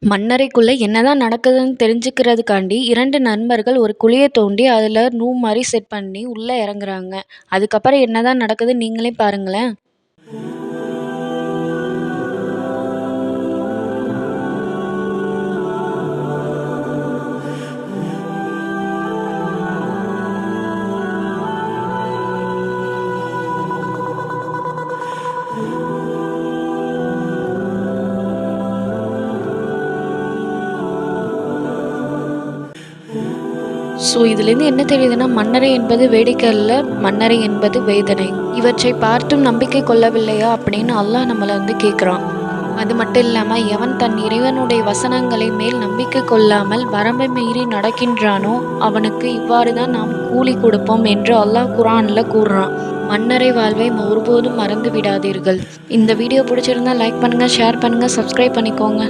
மண்ணறைக்குள்ள என்னதான் நடக்குதுன்னு தெரிஞ்சுக்கிறதுக்காண்டி 2 நண்பர்கள் ஒரு குழிய தோண்டி அதுல ரூம் மாரி செட் பண்ணி உள்ள இறங்குறாங்க. அதுக்கப்புறம் என்னதான் நடக்குதுன்னு நீங்களே பாருங்களேன். இதுலேருந்து என்ன தெரியுதுன்னா, மன்னரை என்பது வேடிக்கை அல்ல, மன்னரை என்பது வேதனை. இவற்றை பார்த்தும் நம்பிக்கை கொள்ளவில்லையா அப்படின்னு அல்லாஹ் நம்மள கேட்குறான். அது மட்டும் இல்லாம, எவன் தன் இறைவனுடைய வசனங்களை மேல் நம்பிக்கை கொள்ளாமல் வரம்பை மீறி நடக்கின்றானோ அவனுக்கு இவ்வாறு தான் நாம் கூலி கொடுப்போம் என்று அல்லாஹ் குர்ஆன்ல கூறுறான். மன்னரை வாழ்வை ஒருபோதும் மறந்து விடாதீர்கள். இந்த வீடியோ பிடிச்சிருந்தா லைக் பண்ணுங்க, ஷேர் பண்ணுங்க, சப்ஸ்கிரைப் பண்ணிக்கோங்க.